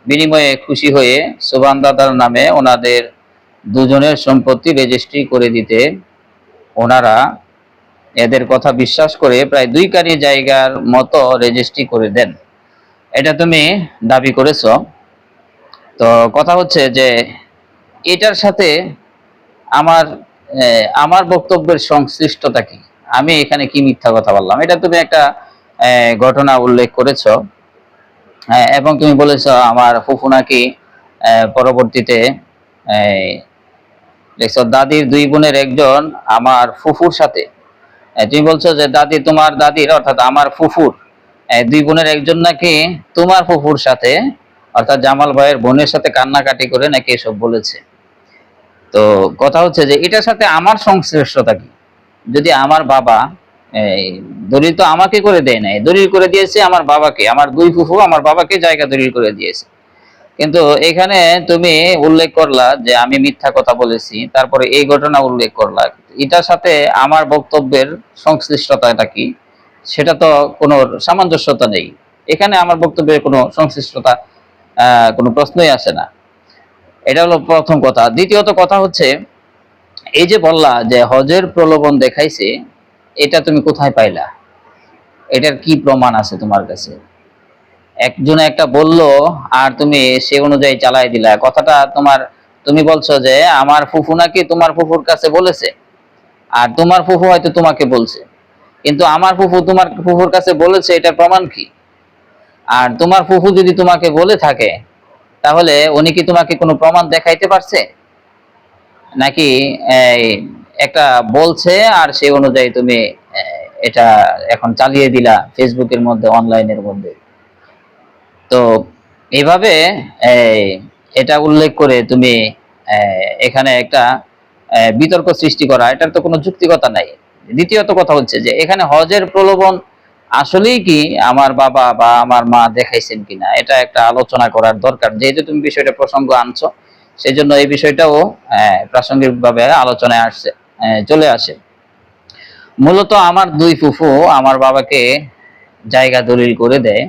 বিনিময়ে খুশি হয়ে সুবহান দাদার নামে ওনাদের দুজনের সম্পত্তি রেজিস্ট্রি করে দিতে ওনারা এদের কথা বিশ্বাস করে প্রায় 2 কানি জায়গার মতো রেজিস্ট্রি করে দেন। এটা তুমি দাবি করেছো। তো কথা হচ্ছে যে এটার সাথে আমার আমার বক্তব্যের সংশ্লিষ্টতা কি? আমি এখানে কি মিথ্যা কথা বললাম? এটা তুমি একটা ঘটনা উল্লেখ করেছো, এবং তুমি বলেছো আমার ফুফু নাকি পরবর্তীতে দেখছো দাদির দুই বোনের একজন আমার ফুফুর সাথে, তুমি বলছো যে দাদি তোমার দাদির অর্থাৎ আমার ফুফুর দুই বোনের একজন নাকি তোমার ফুফুর সাথে অর্থাৎ জামাল ভাইয়ের বোনের সাথে কান্নাকাটি করে নাকি এসব বলেছে। তো কথা হচ্ছে যে এটার সাথে আমার সংশ্লিষ্টতা কি? যদি আমার বাবা দলিল তো আমাকে করে দেয় নাই, দলিল করে দিয়েছে আমার বাবাকে, আমার দুই ফুফু আমার বাবাকে জায়গা দলিল করে দিয়েছে। কিন্তু এখানে তুমি উল্লেখ করলা যে আমি মিথ্যা কথা বলেছি, তারপরে এই ঘটনা উল্লেখ করলা, এটার সাথে আমার বক্তব্যের সংশ্লিষ্টতাটা কি? সেটা তো কোনো সামঞ্জস্যতা নেই। এখানে আমার বক্তব্যের কোনো সংশ্লিষ্টতা কোনো প্রশ্নই আসে না। এটা হলো প্রথম কথা। দ্বিতীয়ত কথা হচ্ছে এই যে বললা যে হজের প্রলোভন দেখাইছে, এটা তুমি কোথায় পাইলা? এটার কি প্রমাণ আছে তোমার কাছে? একজনে একটা বললো আর তুমি সে অনুযায়ী চালাই দিলা কথাটা। তুমি বলছো যে আমার ফুফু নাকি তোমার ফুফুর কাছে বলেছে, আর তোমার ফুফু হয়তো তোমাকে বলছে, কিন্তু আমার ফুফু তোমার ফুফুর কাছে বলেছে, এটা প্রমাণ কি? আর তোমার ফুফু যদি তোমাকে বলে থাকে তাহলে উনি কি তোমাকে কোনো প্রমাণ দেখাইতে পারছে, নাকি একটা বলছে আর সেই অনুযায়ী তুমি এটা এখন চালিয়ে দিলা ফেসবুকের মধ্যে, অনলাইনের মধ্যে? তো এইভাবে এটা উল্লেখ করে তুমি এখানে একটা বিতর্ক সৃষ্টি করা, এটার তো কোনো যুক্তিকতা নাই। দ্বিতীয়ত কথা হচ্ছে যে এখানে হজের প্রলোভন আসলেই কি আমার বাবা বা আমার মা দেখাইছেন কিনা, এটা একটা আলোচনা করার দরকার। যেহেতু তুমি বিষয়টা প্রসঙ্গ আনছো, সেই জন্য এই বিষয়টাও প্রাসঙ্গিকভাবে আলোচনায় আসছে, চলে আসে। মূলত আমার দুই ফুফু আমার বাবাকে জায়গা দলিল করে দেয়।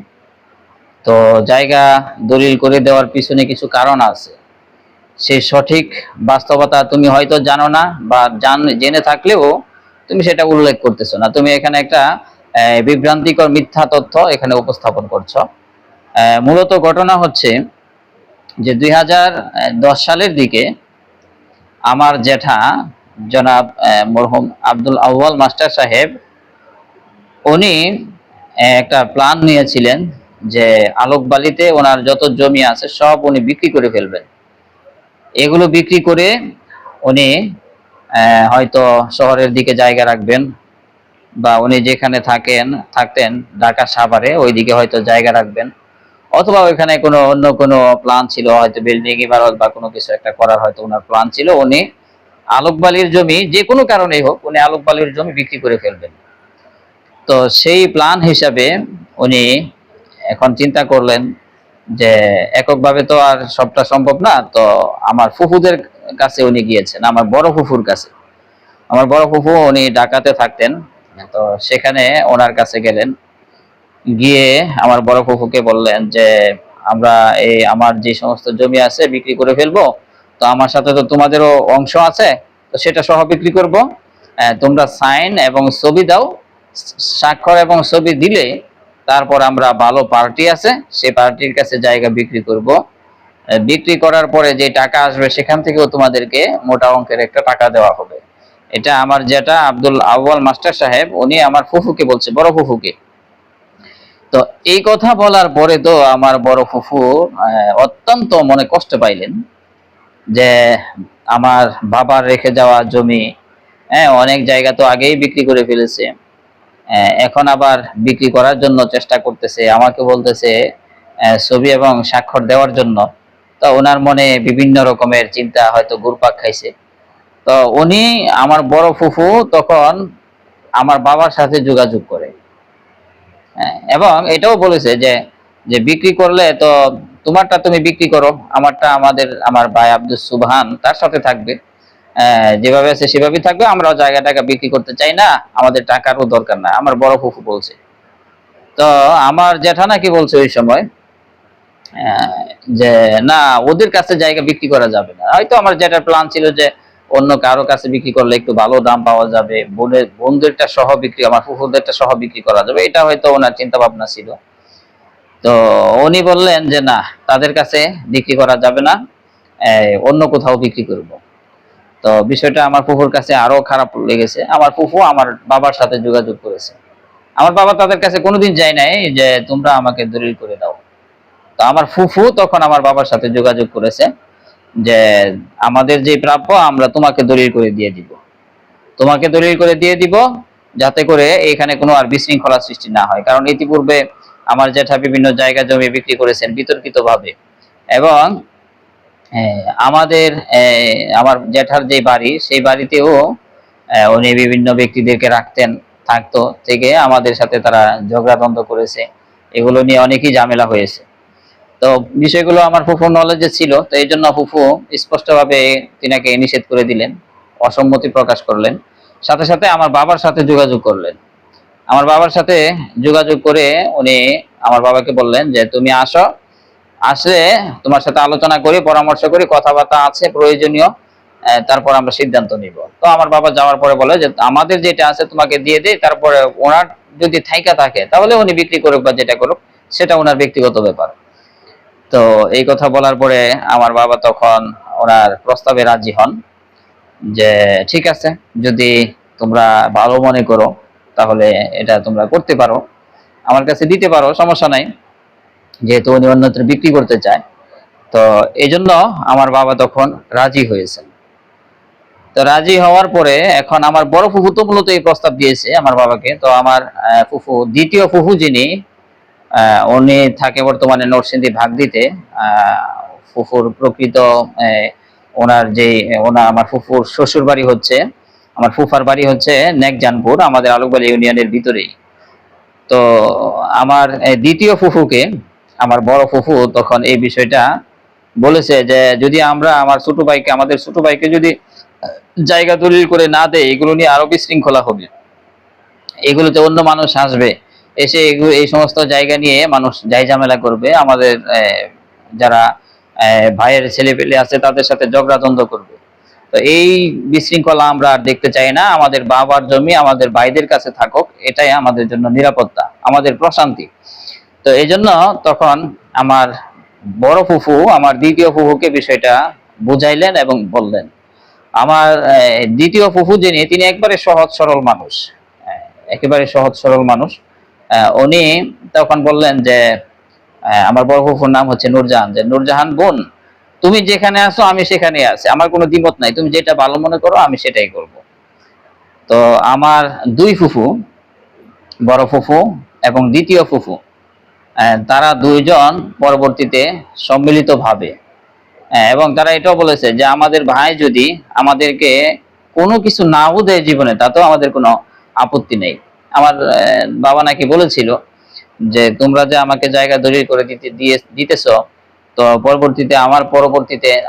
তো জায়গা দলিল করে দেওয়ার পিছনে কিছু কারণ আছে, সেই সঠিক বাস্তবতা তুমি হয়তো জানো না, বা জেনে থাকলেও তুমি সেটা উল্লেখ করতেছো না। তুমি এখানে একটা বিভ্রান্তিকর মিথ্যা তথ্য এখানে উপস্থাপন করছো। মূলত ঘটনা হচ্ছে যে 2010 সালের দিকে আমার জেঠা জনাব মরহুম আব্দুল আউয়াল মাস্টার সাহেব, উনি একটা প্ল্যান নিয়েছিলেন যে আলোকবালিতে ওনার যত জমি আছে সব উনি বিক্রি করে ফেলবেন। এগুলো বিক্রি করে উনি হয়তো শহরের দিকে জায়গা রাখবেন, বা উনি যেখানে থাকতেন ঢাকা সাভারে ওইদিকে হয়তো জায়গা রাখবেন, অথবা ওইখানে কোনো অন্য কোনো প্ল্যান ছিল, হয়তো বিল্ডিং ইমারত বা কোনো কিছু একটা করার হয়তো ওনার প্ল্যান ছিল। উনি আলোকবালির জমি যে কোনো কারণেই হোক উনি আলোকবালির জমি বিক্রি করে ফেলবেন। তো সেই প্ল্যান হিসাবে উনি এখন চিন্তা করলেন যে এককভাবে তো আর সবটা সম্ভব না, তো আমার ফুফুদের কাছে উনি গিয়েছেন, আমার বড় ফুফুর কাছে। আমার বড় ফুফু উনি ঢাকাতে থাকতেন, তো সেখানে ওনার কাছে গেলেন। গিয়ে আমার বড় ফুফুকে বললেন যে আমরা এই আমার যে সমস্ত জমি আছে বিক্রি করে ফেলবো, তো আমার সাথে তো তোমাদেরও অংশ আছে, তো সেটা সহ বিক্রি করব। তোমরা সাইন এবং ছবি দাও, স্বাক্ষর এবং ছবি দিলে তারপর আমরা ভালো পার্টি আছে সেই পার্টির কাছে জায়গা বিক্রি করব। বিক্রি করার পরে যে টাকা আসবে সেখান থেকেও তোমাদেরকে মোটা অঙ্কের একটা টাকা দেওয়া হবে। এটা আমার যেটা আব্দুল আউয়াল মাস্টার সাহেব উনি আমার ফুফুকে বলছে, বড় ফুফুকে। তো এই কথা বলার পরে তো আমার বড় ফুফু অত্যন্ত মনে কষ্ট পাইলেন যে আমার বাবার রেখে যাওয়া জমি, হ্যাঁ, অনেক জায়গা তো আগেই বিক্রি করে ফেলেছে, এখন আবার বিক্রি করার জন্য চেষ্টা করতেছে, আমাকে বলতেছে ছবি এবং স্বাক্ষর দেওয়ার জন্য। তো ওনার মনে বিভিন্ন রকমের চিন্তা হয়তো ঘুরপাক খাইছে। তো উনি আমার বড় ফুফু তখন আমার বাবার সাথে যোগাযোগ করে, এবং এটাও বলেছে যে যে বিক্রি করলে তো তোমারটা তুমি বিক্রি করো, আমারটা আমার ভাই আব্দুল সুবহান তার সাথে থাকবে, যেভাবে আছে সেভাবেই থাকবে, আমরা জায়গাটাকে বিক্রি করতে চাই না, আমাদের টাকারও দরকার না, আমার বড় ফুফু বলছে। তো আমার জ্যাঠা নাকি বলছে ওই সময় যে না, ওদের কাছে জায়গা বিক্রি করা যাবে না। হয়তো আমার যেটা প্ল্যান ছিল যে অন্য কারো কাছে বিক্রি করলে একটু ভালো দাম পাওয়া যাবে, বোনদেরটা সহ বিক্রি, আমার ফুফুদেরটা সহ বিক্রি করা যাবে, এটা হয়তো ওনার চিন্তা ভাবনা ছিল। তো উনি বললেন যে না, তাদের কাছে বিক্রি করা যাবে না, অন্য কোথাও বিক্রি করব। তো বিষয়টা আমার ফুফুর কাছে আরো খারাপ লেগেছে। আমার ফুফু আমার বাবার সাথে যোগাযোগ করেছে। আমার বাবা তাদের কাছে কোনোদিন যায় নাই যে তোমরা আমাকে দলিল করে দাও। তো আমার ফুফু তখন আমার বাবার সাথে যোগাযোগ করেছে যে আমাদের যে প্রাপ্য আমরা তোমাকে দলিল করে দিয়ে দিব, তোমাকে দলিল করে দিয়ে দিব, যাতে করে এখানে কোনো আর বিশৃঙ্খলা সৃষ্টি না হয়। কারণ ইতিপূর্বে আমার জ্যাঠা বিভিন্ন জায়গা জমি বিক্রি করেছেন বিতর্কিত ভাবে, এবং আমাদের আমার জ্যাঠার যে বাড়ি সেই বাড়িতেও উনি বিভিন্ন ব্যক্তিদেরকে রাখতেন, থাকতো থেকে আমাদের সাথে তারা ঝগড়া দ্বন্দ্ব করেছে, এগুলো নিয়ে অনেকই ঝামেলা হয়েছে। তো বিষয়গুলো আমার ফুফুর নলেজে ছিল, তো এই জন্য ফুফু স্পষ্টভাবে তিনাকে নিষেধ করে দিলেন, অসম্মতি প্রকাশ করলেন। সাথে সাথে আমার বাবার সাথে যোগাযোগ করলেন। আমার বাবার সাথে যোগাযোগ করে উনি আমার বাবাকে বললেন যে তুমি আসো, আসলে তোমার সাথে আলোচনা করি, পরামর্শ করি, কথাবার্তা আছে প্রয়োজনীয়, তারপর আমরা সিদ্ধান্ত নিব। তো আমার বাবা যাওয়ার পরে বলে যে আমাদের যেটা আছে তোমাকে দিয়ে দেই, তারপরে ওনার যদি থাইকা থাকে তাহলে উনি বিক্রি করুক বা যেটা করুক সেটা ওনার ব্যক্তিগত ব্যাপার। তো এই কথা বলার পরে আমার বাবা তখন ওনার প্রস্তাবে রাজি হন যে ঠিক আছে, যদি তোমরা ভালো মনে করো তাহলে এটা তোমরা করতে পারো, আমার কাছে দিতে পারো, সমস্যা নাই, যেহেতু উনি অন্যত্র বিক্রি করতে চায়। তো এই জন্য আমার বাবা তখন রাজি হয়েছেন। তো রাজি হওয়ার পরে এখন আমার বড় ফুফু তো মূলত এই প্রস্তাব দিয়েছে আমার বাবাকে। তো আমার ফুফু, দ্বিতীয় ফুফু যিনি, উনি থাকে বর্তমানে নরসিংদী ভাগদিতে। ফুফুর প্রকৃত ওনার যে আমার ফুফুর শ্বশুর বাড়ি হচ্ছে, আমার ফুফার বাড়ি হচ্ছে নেকজানপুর, আমাদের আলোকবাড়ি ইউনিয়নের ভিতরেই। তো আমার দ্বিতীয় ফুফুকে আমার বড় ফুফু তখন এই বিষয়টা বলেছে যে যদি আমরা আমাদের ছোট ভাইকে যদি জায়গা দলিল করে না দেয়, এগুলো নিয়ে আরো বিশৃঙ্খলা হবে, এগুলোতে অন্য মানুষ আসবে, এসে এই সমস্ত জায়গা নিয়ে মানুষ যাই ঝামেলা করবে, আমাদের যারা ভাইয়ের ছেলে পেলে আছে তাদের সাথে ঝগড়া দ্বন্দ্ব করবে। তো এই বিশৃঙ্খলা আমরা আর দেখতে চাই না, আমাদের বাবার জমি আমাদের ভাইদের কাছে থাকুক, এটাই আমাদের জন্য নিরাপত্তা, আমাদের প্রশান্তি। তো এই জন্য তখন আমার বড় ফুফু আমার দ্বিতীয় ফুফুকে বিষয়টা বুঝাইলেন এবং বললেন। আমার দ্বিতীয় ফুফু যিনি, তিনি একবারে সহজ সরল মানুষ, একেবারে সহজ সরল মানুষ। উনি তখন বললেন যে আমার বড় ফুফুর নাম হচ্ছে নূরজাহান, যে নূরজাহান বোন, তুমি যেখানে আছো আমি সেখানে আছি, আমার কোনো দ্বিমত নাই, তুমি যেটা ভালো মনে করো আমি সেটাই করব। তো আমার দুই ফুফু, বড় ফুফু এবং দ্বিতীয় ফুফু, তারা দুইজন পরবর্তীতে সম্মিলিতভাবে, এবং তারা এটাও বলেছে যে আমাদের ভাই যদি আমাদেরকে কোনো কিছু নাও দেয় জীবনে, তাতেও আমাদের কোনো আপত্তি নেই। আমার বাবা নাকি বলেছিল যে তোমরা যে আমাকে জায়গা দলিল করে দিতেছ, তো পরবর্তীতে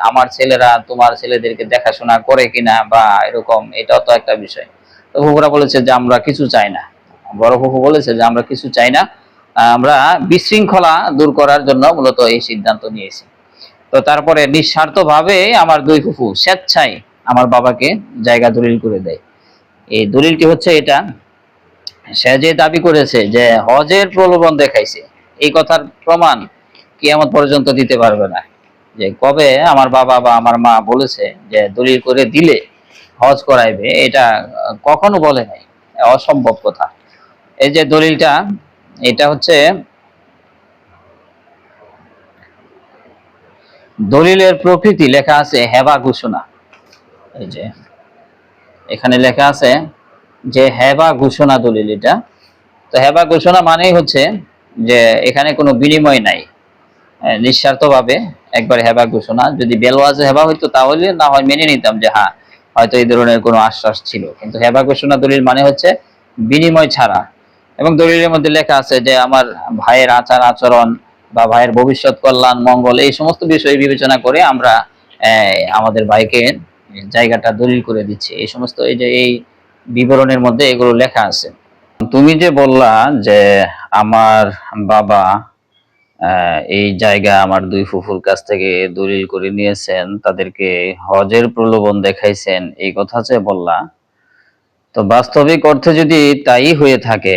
আমার ছেলেরা তোমার ছেলেদেরকে দেখাশোনা করে কিনা বা এরকম, এটাও তো একটা বিষয়। তো ফুফুরা বলেছে যে আমরা কিছু চাই না, বড় ফুফু বলেছে যে আমরা কিছু চাই না, আমরা বিশৃঙ্খলা দূর করার জন্য মূলত এই সিদ্ধান্ত নিয়েছি। তো তারপরে নিঃস্বার্থভাবে আমার দুই ফুফু স্বেচ্ছায় আমার বাবাকে জায়গা দলিল করে দেয়। এই দলিলটি হচ্ছে এটা, সে যে দাবি করেছে যে হজের প্রলোভন দেখাইছে, এই কথার প্রমাণ কিয়ামত পর্যন্ত দিতে পারবে না। যে কবে আমার বাবা বা আমার মা বলেছে যে দলিল করে দিলে হজ করাইবে, এটা কখনো বলে নাই, অসম্ভব কথা। এই যে দলিলটা, এটা হচ্ছে দলিলের প্রকৃতি লেখা আছে হেবা ঘোষণা। এই যে এখানে লেখা আছে যে হেবা ঘোষণা দলিল এটা। তো হেবা ঘোষণা মানেই হচ্ছে যে এখানে কোনো বিনিময় নাই, নিঃস্বার্থভাবে একবার হেবা ঘোষণা। যদি বেলওয়াজে হেবা হইতো তাহলে না হয় মেনে নিতাম যে হ্যাঁ হয়তো এই ধরনের কোনো আশ্বাস ছিল, কিন্তু হেবা ঘোষণা দলিল মানে হচ্ছে বিনিময় ছাড়া। এবং দলিলের মধ্যে লেখা আছে যে আমার ভাইয়ের আচার আচরণ বা ভাইয়ের ভবিষ্যৎ কল্যাণ মঙ্গল এই সমস্ত বিষয় বিবেচনা করে আমরা আমাদের ভাইকে জায়গাটা দলিল করে দিচ্ছি। এই সমস্ত এই যে এই বিবরণের মধ্যে এগুলো লেখা আছে। তুমি যে বললা যে আমার বাবা এই জায়গা আমার দুই ফুফুর কাছ থেকে দলিল করে নিয়েছেন, তাদেরকে হজের প্রলোভন দেখাইছেন, এই কথা যে বললা, তো বাস্তবিক অর্থে যদি তাই হয়ে থাকে,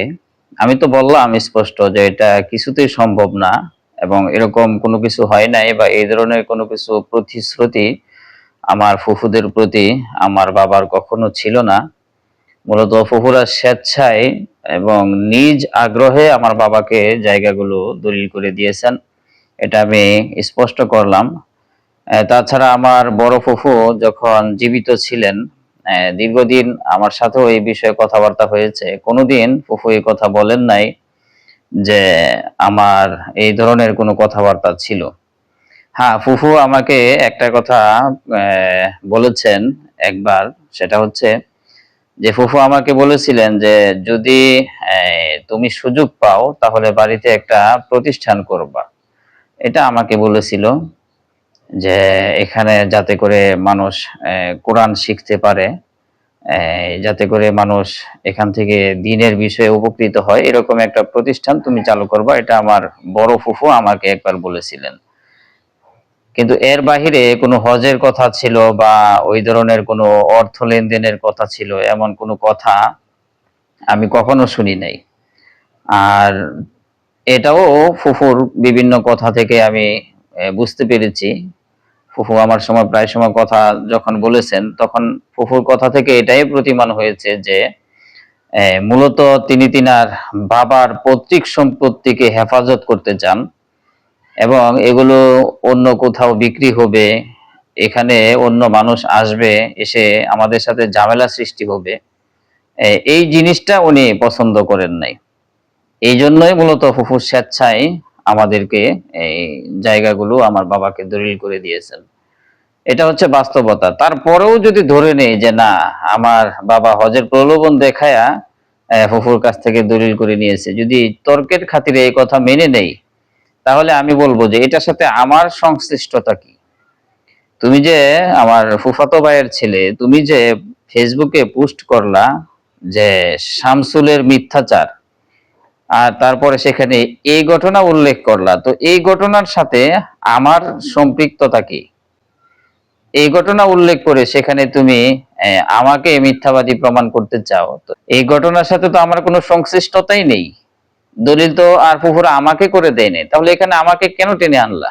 আমি তো বললাম স্পষ্ট যে এটা কিছুতেই সম্ভব না, এবং এরকম কোনো কিছু হয় নাই বা এই ধরনের কোনো কিছু প্রতিশ্রুতি আমার ফুফুদের প্রতি আমার বাবার কখনো ছিল না। মূলত ফুফুরা স্বেচ্ছায় এবং নিজ আগ্রহে আমার বাবাকে জায়গাগুলো দলিল করে দিয়েছেন, এটা আমি স্পষ্ট করলাম। তাছাড়া আমার বড় ফুফু যখন জীবিত ছিলেন, দীর্ঘদিন আমার সাথেও এই বিষয়ে কথাবার্তা হয়েছে, কোনোদিন ফুফু এই কথা বলেন নাই যে আমার এই ধরনের কোনো কথাবার্তা ছিল। হ্যাঁ, ফুফু আমাকে একটা কথা বলেছেন একবার, সেটা হচ্ছে যে ফুফু আমাকে বলেছিলেন যে যদি তুমি সুযোগ পাও তাহলে বাড়িতে একটা প্রতিষ্ঠান করবা। এটা আমাকে বলেছিল যে এখানে যাতে করে মানুষ কোরআন শিখতে পারে, যাতে করে মানুষ এখান থেকে দিনের বিষয়ে উপকৃত হয়, এরকম একটা প্রতিষ্ঠান তুমি চালু করবা। এটা আমার বড় ফুফু আমাকে একবার বলেছিলেন। কিন্তু এর বাহিরে কোনো হজের কথা ছিল বা ওই ধরনের কোনো অর্থ লেনদেনের কথা ছিল, এমন কোনো কথা আমি কখনো শুনি নাই। আর এটাও ফুফুর বিভিন্ন কথা থেকে আমি বুঝতে পেরেছি। ফুফু আমার সময় প্রায় সময় কথা যখন বলেছেন, তখন ফুফুর কথা থেকে এটাই প্রতীয়মান হয়েছে যে মূলত তিনি তিনার বাবার পৈতৃক সম্পত্তিকে হেফাজত করতে চান, এবং এগুলো অন্য কোথাও বিক্রি হবে, এখানে অন্য মানুষ আসবে, এসে আমাদের সাথে ঝামেলা সৃষ্টি হবে, এই জিনিসটা উনি পছন্দ করেন নাই। এই জন্যই মূলত ফুফু স্বেচ্ছায় আমাদেরকে এই জায়গাগুলো আমার বাবাকে দলিল করে দিয়েছেন। এটা হচ্ছে বাস্তবতা। তারপরেও যদি ধরে নেই যে না, আমার বাবা হজের প্রলোভন দেখায়া ফুফুর কাছ থেকে দলিল করে নিয়েছে, যদি তর্কের খাতিরে এই কথা মেনে নেই, তাহলে আমি বলবো যে এটার সাথে আমার সংশ্লিষ্টতা কি? তুমি যে আমার ফুফাতো ভাইয়ের ছেলে, তুমি যে ফেসবুকে পোস্ট করলা যে শামসুলের মিথ্যাচার, আর তারপরে সেখানে এই ঘটনা উল্লেখ করলা, তো এই ঘটনার সাথে আমার সম্পৃক্ততা কি? এই ঘটনা উল্লেখ করে সেখানে তুমি আমাকে মিথ্যাবাদী প্রমাণ করতে চাও, তো এই ঘটনার সাথে তো আমার কোনো সংশ্লিষ্টতাই নেই। দলিল তো আর ফুফুরা আমাকে করে দেয়নি, তাহলে এখানে আমাকে কেন টেনে আনলা?